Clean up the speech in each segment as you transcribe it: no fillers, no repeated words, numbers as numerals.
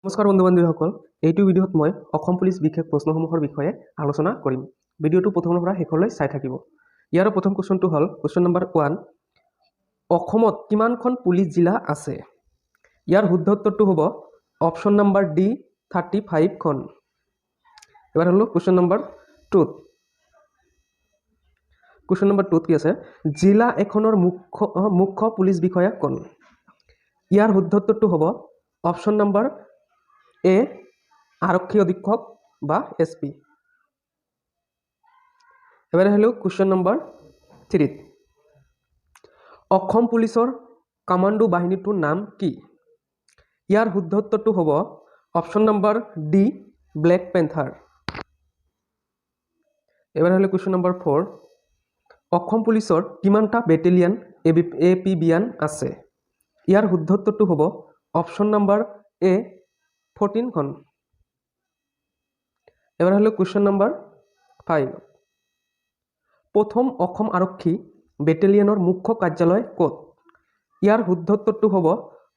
নমস্কাৰ বন্ধু বান্ধৱীসকল, এইটো ভিডিঅ'ত মই অসম পুলিচ বিশেষ প্ৰশ্নসমূহৰ বিষয়ে আলোচনা কৰিম। ভিডিঅ'টো প্ৰথমৰ পৰা শেষলৈ চাই থাকিব। ইয়াৰ প্ৰথম কুৱেশ্যনটো হ'ল কুৱেশ্যন নম্বৰ 1, অসমত কিমানখন পুলিচ জিলা আছে? ইয়াৰ শুদ্ধ উত্তৰটো হ'ব অপশ্যন নম্বৰ ডি 35খন। এবাৰ হ'ল কুৱেশ্যন নম্বৰ 2। কুৱেশ্যন নম্বৰ 2 কি আছে? জিলা এখনৰ মুখ্য পুলিচ বিষয়া কোন? ইয়াৰ শুদ্ধ উত্তৰটো হ'ব অপশ্যন নম্বৰ এ আৰক্ষী অধীক্ষক বা SP। এবাৰে হলো কুৱেশ্যন নম্বৰ 3। অসম পুলিচৰ কামাণ্ডো বাহিনীটোৰ নাম কি? ইয়াৰ শুদ্ধ উত্তৰটো হ'ব option number D black panther. এবাৰে হলো কুৱেশ্যন নম্বৰ 4। অসম পুলিচৰ কিমানটা বেটেলিয়ান APBN আছে? ইয়াৰ শুদ্ধ উত্তৰটো হ'ব অপশ্যন নম্বৰ এ 14খন। এবাৰ হলো কুৱেশ্যন নম্বৰ 5। প্ৰথম অসম আৰক্ষী বেটেলিয়নৰ মুখ্য কাৰ্যালয় ক'ত? ইয়াৰ শুদ্ধ উত্তৰটো হ'ব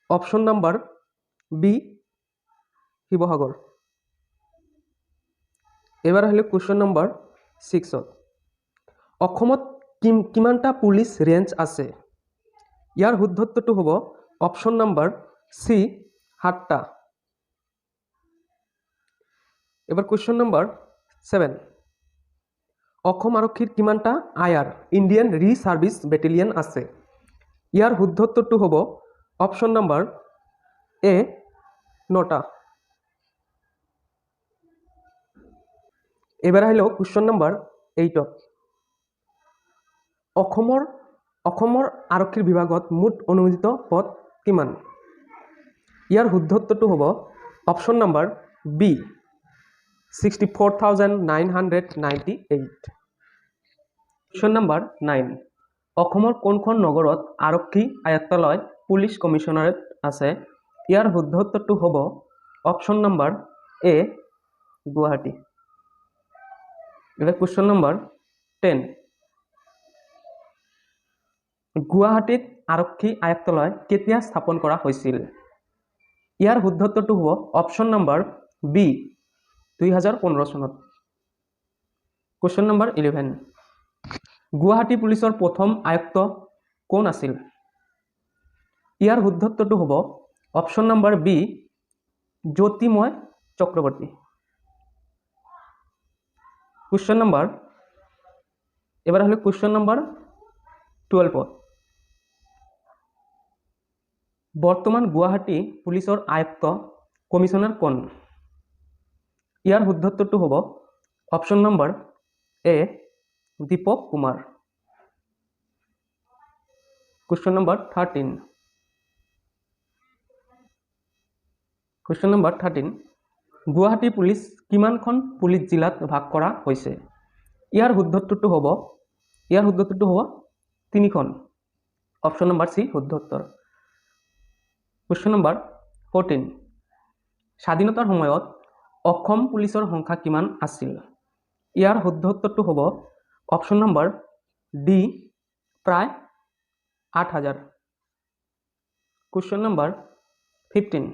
অপশ্যন নম্বৰ বি শিৱসাগৰ। এবাৰ হলো কুৱেশ্যন নম্বৰ 6। অসমত কিমানটা পুলিচ ৰেঞ্জ আছে? ইয়াৰ শুদ্ধ উত্তৰটো হ'ব অপশ্যন নম্বৰ চি 7টা। এবাৰ কোয়েশ্চন নাম্বাৰ 7। অসম আৰক্ষীৰ কিমানটা IR ইন্ডিয়ান ৰিসাৰ্ভিস বেটেলিয়ন আছে? ইয়াৰ শুদ্ধ উত্তৰটো হ'ব অপশ্যন নম্বৰ এ 9টা। এবাৰ আহিলো কোয়েশ্চন নম্বৰ 8। অসমৰ আৰক্ষীৰ বিভাগত মুঠ অনুমোদিত পদ কিমান? ইয়াৰ শুদ্ধ উত্তৰটো হ'ব option number B 64,998। Question number 9। অসমৰ কোনখন নগৰত আৰক্ষী আয়ুক্তালয় পুলিচ কমিশনাৰেট আছে? ইয়াৰ শুদ্ধ উত্তৰটো হ'ব অপশ্যন নম্বৰ এ গুৱাহাটী। এবাৰ কুৱেশ্যন নম্বৰ 10। গুৱাহাটীত আৰক্ষী আয়ুক্তালয় কেতিয়া স্থাপন কৰা হৈছিল? ইয়াৰ শুদ্ধ উত্তৰটো হ'ব অপশ্যন নম্বৰ বি 2015 চনত। Question number 11। গুৱাহাটী পুলিচৰ প্ৰথম আয়ুক্ত কোন আছিল? ইয়াৰ শুদ্ধ উত্তৰটো হ'ব অপশ্যন নম্বৰ বি জ্যোতিময় চক্ৰৱৰ্তী। কুৱেশ্যন নম্বৰ এবাৰ হলো কুৱেশ্যন নম্বৰ 12। বৰ্তমান গুৱাহাটী পুলিচৰ আয়ুক্ত কমিশনাৰ কোন? ইয়াৰ শুদ্ধ উত্তৰটো হ'ব option number A Deepak Kumar. Question number 13। Question number 13। Guwahati police কিমানখন পুলিচ জিলাত ভাগ কৰা হৈছে? ইয়াৰ শুদ্ধ উত্তৰটো হ'ব 3খন। অপশ্যন নম্বৰ সি শুদ্ধ উত্তৰ। Question number 14। স্বাধীনতাৰ সময়ত অসম পুলিচৰ সংখ্যা কিমান আছিল? ইয়াৰ শুদ্ধ উত্তৰটো হ'ব অপশ্যন নম্বৰ ডি প্ৰায় 8,000। Question number 15।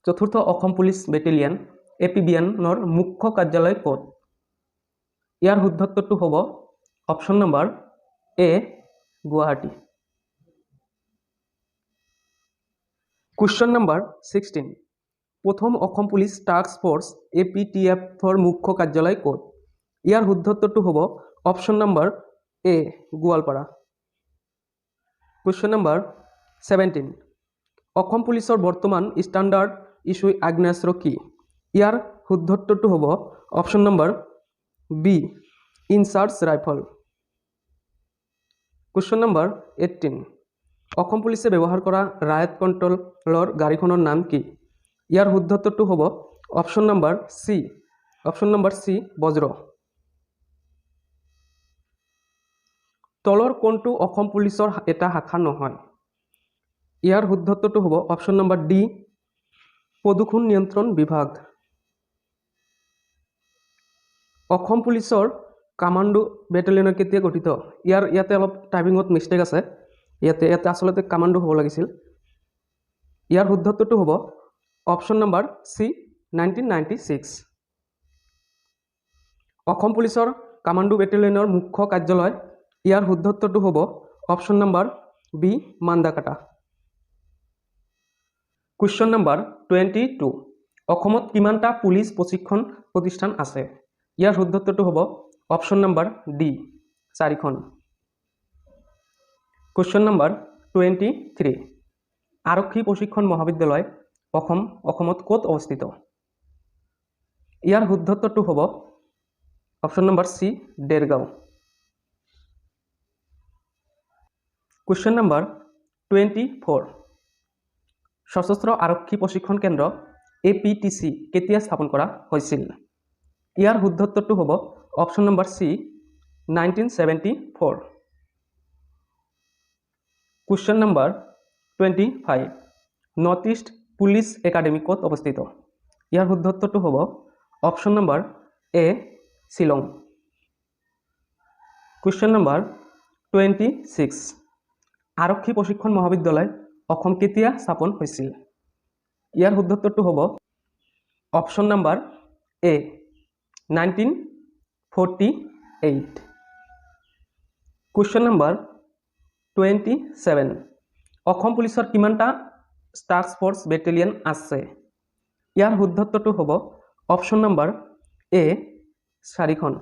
চতুৰ্থ অসম পুলিচ বেটেলিয়ন APBNৰ মুখ্য কাৰ্যালয় ক'ত? ইয়াৰ শুদ্ধ উত্তৰটো হ'ব option number A Guwahati. Question number 16। প্ৰথম অসম পুলিচ টাস্ক ফ'ৰ্চ APTFৰ মুখ্য কাৰ্যালয় ক'ত? ইয়াৰ শুদ্ধ উত্তৰটো হ'ব option number A Goalpara. Question number 17। Assam পুলিচৰ বৰ্তমান ষ্টেণ্ডাৰ্ড ইছ্যু আগ্নেয়াস্ত্ৰ কি? ইয়াৰ শুদ্ধ উত্তৰটো হ'ব অপশ্যন নম্বৰ বি ইনচাৰ্জ ৰাইফল। Question number 18। অসম পুলিচে ব্যৱহাৰ কৰা ৰায়ট কণ্ট্ৰলৰ গাড়ীখনৰ নাম কি? ইয়াৰ শুদ্ধ উত্তৰটো হ'ব অপশ্যন নম্বৰ চি বজ্ৰ। তলৰ কোনটো অসম পুলিচৰ এটা শাখা নহয়? ইয়াৰ শুদ্ধ উত্তৰটো হ'ব অপশ্যন নম্বৰ ডি প্ৰদূষণ নিয়ন্ত্ৰণ বিভাগ। অসম পুলিচৰ কামাণ্ডো বেটেলিয়ন কেতিয়া গঠিত? ইয়াতে অলপ টাইপিঙত মিষ্টেক আছে। ইয়াতে আচলতে কামাণ্ডো হ'ব লাগিছিল। ইয়াৰ শুদ্ধ উত্তৰটো হ'ব অপশ্যন নম্বৰ চি 1996। অসম পুলিচৰ কামাণ্ডো বেটেলিয়নৰ মুখ্য কাৰ্যালয়, ইয়াৰ শুদ্ধত্তৰটো হ'ব option number B Mandakata. Question number 22। অসমত কিমানটা পুলিচ প্ৰশিক্ষণ প্ৰতিষ্ঠান আছে? ইয়াৰ শুদ্ধত্তৰটো হ'ব অপশ্যন নম্বৰ ডি 4খন। Question number 23। আৰক্ষী প্ৰশিক্ষণ মহাবিদ্যালয় অসমত ক'ত অৱস্থিত? ইয়াৰ শুদ্ধত্তৰটো হ'ব option number C Dergaon. Question number 24। সশস্ত্ৰ আৰক্ষী প্ৰশিক্ষণ কেন্দ্ৰ APTC কেতিয়া স্থাপন কৰা হৈছিল? ইয়াৰ শুদ্ধত্তৰটো হ'ব option number C 1974। Question number 25। North east police academy ক'ত অৱস্থিত? ইয়াৰ শুদ্ধত্তৰটো হ'ব option number A Shillong. Question number 26। আৰক্ষী প্ৰশিক্ষণ মহাবিদ্যালয় অসম কেতিয়া স্থাপন হৈছিল? ইয়াৰ শুদ্ধত্তৰটো হ'ব option number A 1948। Question number 27। Assam পুলিচৰ কিমানটা টাস্ক ফ'ৰ্চ বেটেলিয়ন আছে? ইয়াৰ শুদ্ধত্তৰটো হ'ব অপশ্যন নম্বৰ এ 4খন।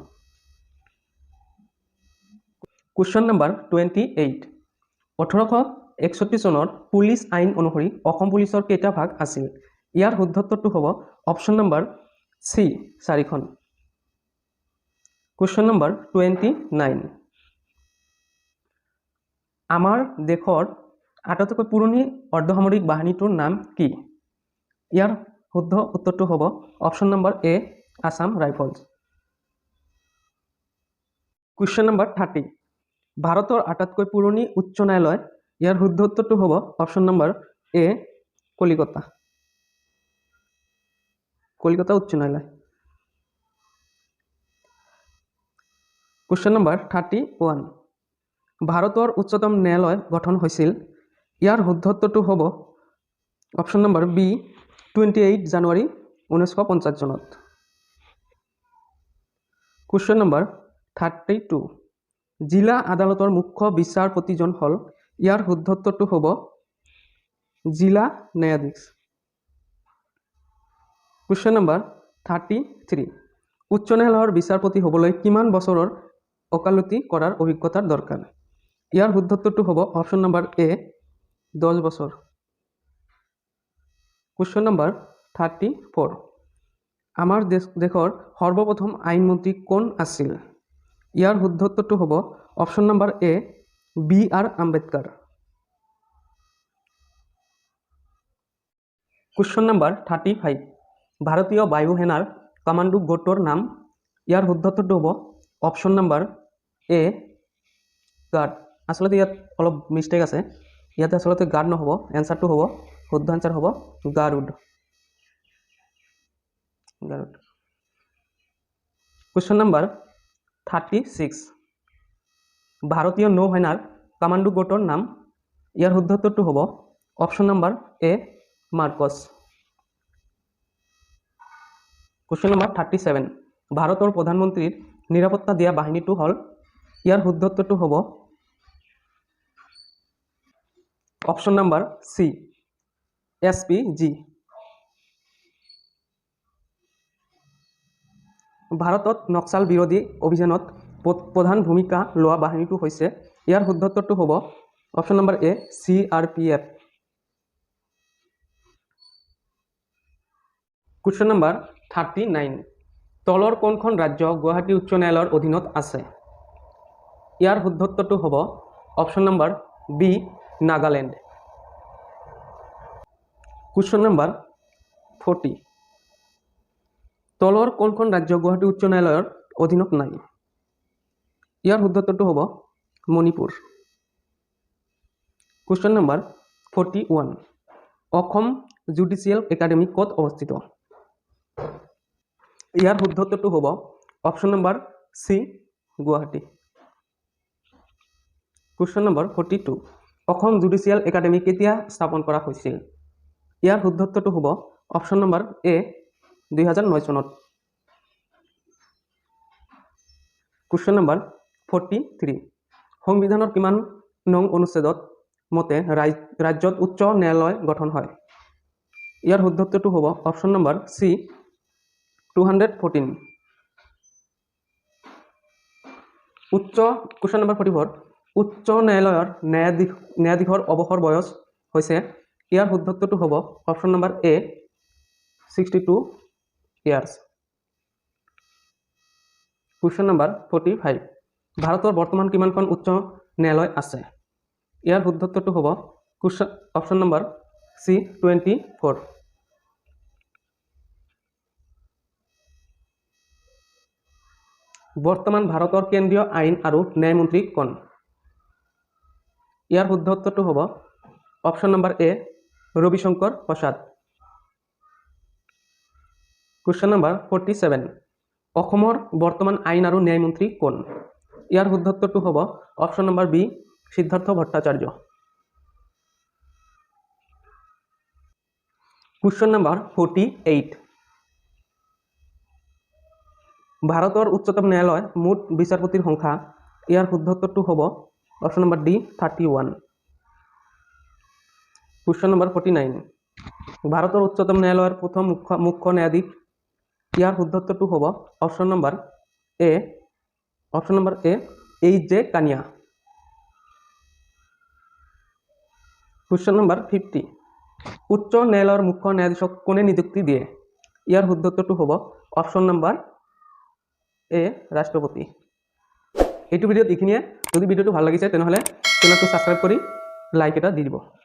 Question number 28। 1861 চনৰ পুলিচ আইন অনুসৰি অসম পুলিচৰ কেইটা ভাগ আছিল? ইয়াৰ শুদ্ধত্তৰটো হ'ব অপশ্যন নম্বৰ চি 4খন। Question number 29। আমাৰ দেশৰ আটাইতকৈ পুৰণি অৰ্ধসামৰিক বাহিনীটোৰ নাম কি? ইয়াৰ শুদ্ধ উত্তৰটো হ'ব অপশ্যন নম্বৰ এ আছাম ৰাইফলছ। Question number 30। ভাৰতৰ আটাইতকৈ পুৰণি উচ্চ ন্যায়ালয়, ইয়াৰ শুদ্ধ উত্তৰটো হ'ব অপশ্যন নম্বৰ এ কলিকতা উচ্চ ন্যায়ালয়। Question number 31। ভাৰতৰ উচ্চতম ন্যায়ালয় গঠন হৈছিল? ইয়াৰ শুদ্ধ উত্তৰটো হ'ব অপশ্যন নম্বৰ বি 28 জানুৱাৰী 1950 চনত। Question number 32। জিলা আদালতৰ মুখ্য বিচাৰপতিজন হ'ল? ইয়াৰ শুদ্ধ উত্তৰটো হ'ব জিলা ন্যায়াধীশ। Question number 33। উচ্চ ন্যায়ালয়ৰ বিচাৰপতি হ'বলৈ কিমান বছৰৰ ওকালতি কৰাৰ অভিজ্ঞতাৰ দৰকাৰ? ইয়াৰ শুদ্ধ উত্তৰটো হ'ব অপশ্যন নম্বৰ এ 10 বছৰ। Question number 34। আমাৰ দেশৰ সৰ্বপ্ৰথম আইনমন্ত্ৰী কোন আছিল? ইয়াৰ শুদ্ধ উত্তৰটো হ'ব option number A BR Ambedkar. Question number 35। ভাৰতীয় বায়ু সেনাৰ কামাণ্ডো গোটৰ নাম? ইয়াৰ শুদ্ধ উত্তৰটো হ'ব অপশ্যন নম্বৰ এ গাৰ্ড। আচলতে ইয়াত অলপ মিষ্টেক আছে, ইয়াতে আচলতে গাৰ্ড নহ'ব, এনচাৰটো হ'ব শুদ্ধ এনচাৰ হ'ব গাৰুড। Question number 36। ভাৰতীয় নৌসেনাৰ কামাণ্ডো গোটৰ নাম? ইয়াৰ শুদ্ধ উত্তৰটো হ'ব অপশ্যন নম্বৰ এ মাৰ্কছ। Question number 37। ভাৰতৰ প্ৰধানমন্ত্ৰীৰ নিৰাপত্তা দিয়া বাহিনীটো হ'ল? ইয়াৰ শুদ্ধ উত্তৰটো হ'ব অপশ্যন নম্বৰ চি SPG। ভাৰতত নক্সাল বিৰোধী অভিযানত প্ৰধান ভূমিকা লোৱা বাহিনীটো হৈছে? ইয়াৰ শুদ্ধ উত্তৰটো হ'ব অপশ্যন নম্বৰ এ CRPF। Question number 39। তলৰ কোনখন ৰাজ্য গুৱাহাটী উচ্চ ন্যায়ালয়ৰ অধীনত আছে? ইয়াৰ শুদ্ধ উত্তৰটো হ'ব option number B Nagaland. Question number 40। তলৰ কোনখন ৰাজ্য গুৱাহাটী উচ্চ ন্যায়ালয়ৰ অধীনত নাই? ইয়াৰ শুদ্ধ উত্তৰটো হ'ব Manipur. Question number 41। Assam judicial academy ক'ত অৱস্থিত? ইয়াৰ শুদ্ধ উত্তৰটো হ'ব option number C Guwahati. Question number 42। Assam judicial academy কেতিয়া স্থাপন কৰা হৈছিল? ইয়াৰ শুদ্ধ উত্তৰটো হ'ব অপশ্যন নম্বৰ এ 2009 চনত। কুৱেশ্যন নম্বৰ 43 সংবিধানৰ কিমান নং অনুচ্ছেদত মতে ৰাজ্যত উচ্চ ন্যায়ালয় গঠন হয়? ইয়াৰ শুদ্ধ উত্তৰটো হ'ব option number C 214। Question number 44 উচ্চ ন্যায়ালয়ৰ ন্যায়াধীশৰ অৱসৰ বয়স হৈছে? ইয়াৰ শুদ্ধ উত্তৰটো হ'ব অপশ্যন নম্বৰ এ 62 ইয়াৰ্ছ। কুৱেশ্যন নম্বৰ 45 ভাৰতৰ বৰ্তমান কিমানখন উচ্চ ন্যায়ালয় আছে? ইয়াৰ শুদ্ধ উত্তৰটো হ'ব অপশ্যন নম্বৰ চি 24। বৰ্তমান ভাৰতৰ কেন্দ্ৰীয় আইন আৰু ন্যায় মন্ত্ৰী কোন? ইয়াৰ শুদ্ধ উত্তৰটো হ'ব অপশ্যন নম্বৰ এ ৰবিশংকৰ প্ৰসাদ। কুৱেশ্যন নম্বৰ 47 অসমৰ বৰ্তমান আইন আৰু ন্যায় মন্ত্ৰী কোন? ইয়াৰ শুদ্ধ উত্তৰটো হ'ব option number B Siddhartha Bhattacharya. Question number 48 ভাৰতৰ উচ্চতম ন্যায়ালয় মুঠ বিচাৰপতিৰ সংখ্যা? ইয়াৰ শুদ্ধ উত্তৰটো হ'ব option number D 31। Question number 49 ভাৰতৰ উচ্চতম ন্যায়ালয়ৰ প্ৰথম মুখ্য ন্যায়াধীশ? ইয়াৰ শুদ্ধ উত্তৰটো হ'ব option number A H J Kania. Question number 50 উচ্চ ন্যায়ালয়ৰ মুখ্য ন্যায়াধীশক কোনে নিযুক্তি দিয়ে? ইয়াৰ শুদ্ধ উত্তৰটো হ'ব অপশ্যন নম্বৰ এ ৰাষ্ট্ৰপতি। এইটো ভিডিঅ'ত এইখিনিয়ে। যদি ভিডিঅ'টো ভাল লাগিছে তেনেহ'লে চেনেলটো ছাবস্ক্ৰাইব কৰি লাইক এটা দি দিব।